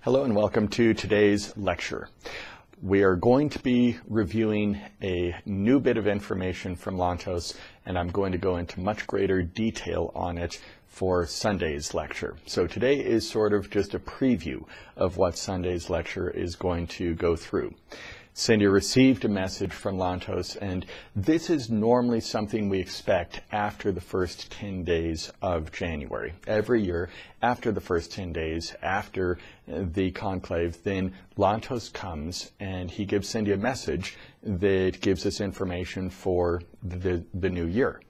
Hello and welcome to today's lecture. We are going to be reviewing a new bit of information from Lantos, and I'm going to go into much greater detail on it for Sunday's lecture. So today is sort of just a preview of what Sunday's lecture is going to go through. Cindy received a message from Lantos, and this is normally something we expect after the first 10 days of January. Every year, after the first 10 days, after the conclave, then Lantos comes and he gives Cindy a message that gives us information for the new year.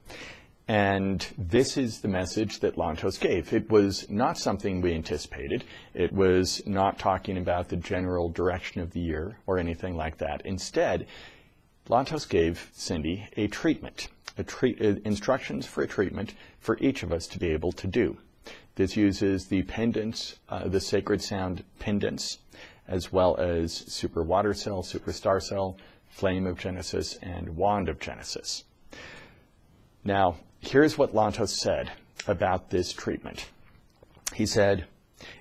And this is the message that Lantos gave. It was not something we anticipated. It was not talking about the general direction of the year or anything like that. Instead, Lantos gave Cindy a treatment, instructions for a treatment for each of us to be able to do. This uses the pendants, the sacred sound pendants, as well as super water cell, super star cell, flame of Genesis, and wand of Genesis. Now, here's what Lantos said about this treatment. He said,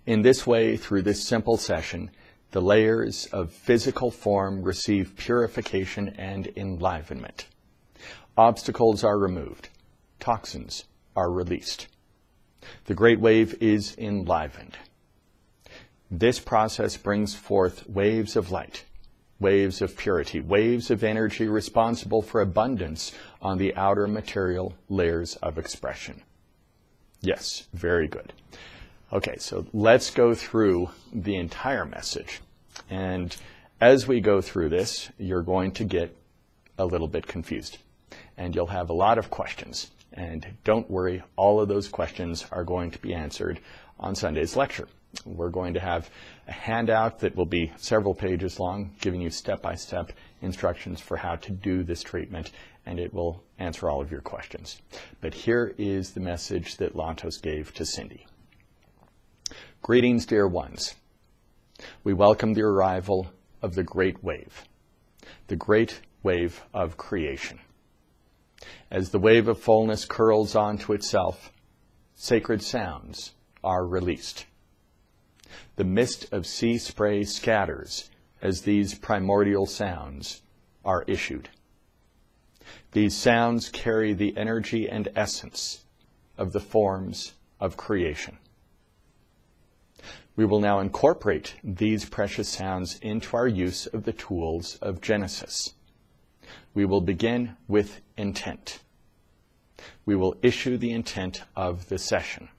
"In this way, through this simple session, the layers of physical form receive purification and enlivenment. Obstacles are removed. Toxins are released. The great wave is enlivened. This process brings forth waves of light, waves of purity, waves of energy responsible for abundance on the outer material layers of expression." Yes, very good. Okay, so let's go through the entire message. And as we go through this, you're going to get a little bit confused. And you'll have a lot of questions. And don't worry, all of those questions are going to be answered on Sunday's lecture. We're going to have a handout that will be several pages long, giving you step-by-step instructions for how to do this treatment, and it will answer all of your questions. But here is the message that Lantos gave to Cindy. "Greetings, dear ones. We welcome the arrival of the great wave of creation. As the wave of fullness curls onto itself, sacred sounds are released. The mist of sea spray scatters as these primordial sounds are issued. These sounds carry the energy and essence of the forms of creation. We will now incorporate these precious sounds into our use of the tools of Genesis. We will begin with intent. We will issue the intent of the session.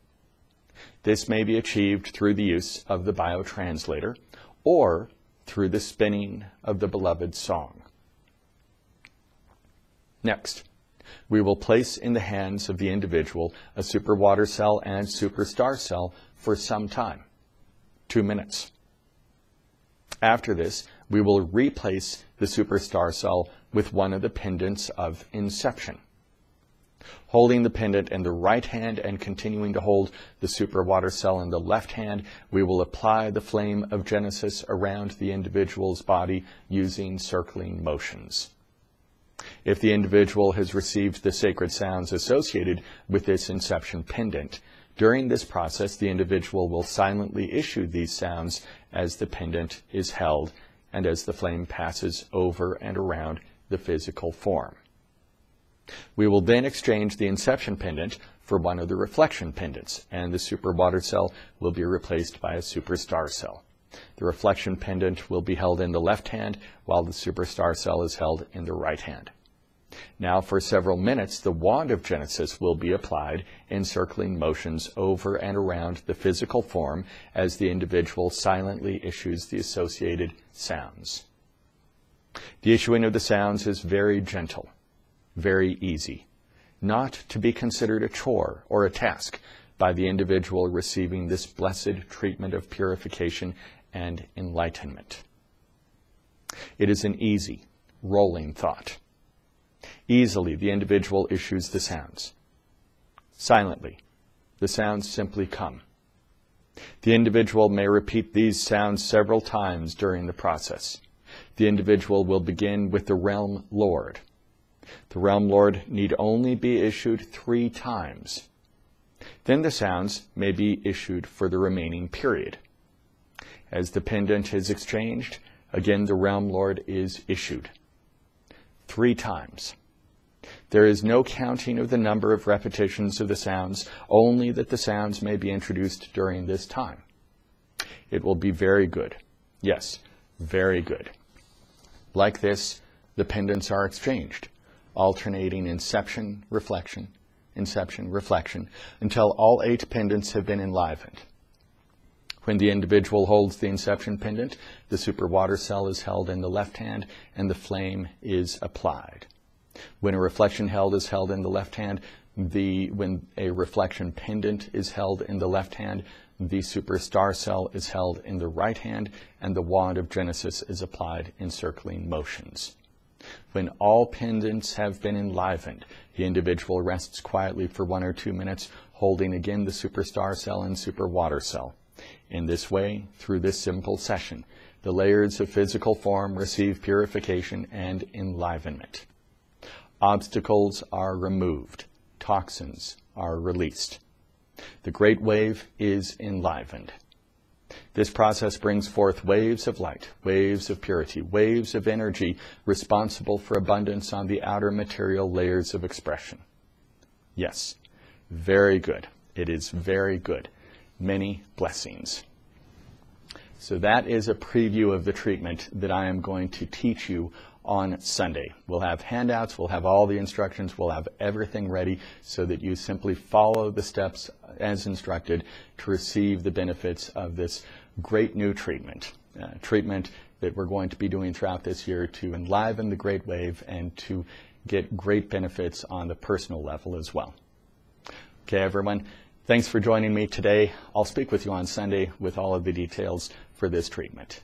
This may be achieved through the use of the biotranslator or through the spinning of the beloved song. Next, we will place in the hands of the individual a super water cell and super star cell for some time, 2 minutes. After this, we will replace the super star cell with one of the pendants of inception. Holding the pendant in the right hand and continuing to hold the super water cell in the left hand, we will apply the flame of Genesis around the individual's body using circling motions. If the individual has received the sacred sounds associated with this inception pendant, during this process, the individual will silently issue these sounds as the pendant is held and as the flame passes over and around the physical form. We will then exchange the inception pendant for one of the reflection pendants, and the super water cell will be replaced by a super star cell. The reflection pendant will be held in the left hand, while the super star cell is held in the right hand. Now, for several minutes, the wand of Genesis will be applied in circling motions over and around the physical form as the individual silently issues the associated sounds. The issuing of the sounds is very gentle, very easy, not to be considered a chore or a task by the individual receiving this blessed treatment of purification and enlightenment. It is an easy, rolling thought. Easily, the individual issues the sounds. Silently, the sounds simply come. The individual may repeat these sounds several times during the process. The individual will begin with the Realm Lord. The Realm Lord need only be issued 3 times. Then the sounds may be issued for the remaining period. As the pendant is exchanged, again the Realm Lord is issued. 3 times. There is no counting of the number of repetitions of the sounds, only that the sounds may be introduced during this time. It will be very good. Yes, very good. Like this, the pendants are exchanged, alternating inception, reflection, until all 8 pendants have been enlivened. When the individual holds the inception pendant, the super water cell is held in the left hand and the flame is applied. When a reflection is held in the left hand, when a reflection pendant is held in the left hand, the super star cell is held in the right hand and the wand of Genesis is applied in circling motions. When all pendants have been enlivened, the individual rests quietly for 1 or 2 minutes, holding again the super star cell and super water cell. In this way, through this simple session, the layers of physical form receive purification and enlivenment. Obstacles are removed. Toxins are released. The great wave is enlivened. This process brings forth waves of light, waves of purity, waves of energy responsible for abundance on the outer material layers of expression. Yes, very good. It is very good. Many blessings. So that is a preview of the treatment that I am going to teach you on Sunday. We'll have handouts, we'll have all the instructions, we'll have everything ready so that you simply follow the steps as instructed to receive the benefits of this great new treatment. Treatment that we're going to be doing throughout this year to enliven the great wave and to get great benefits on the personal level as well. Okay, everyone. Thanks for joining me today. I'll speak with you on Sunday with all of the details for this treatment.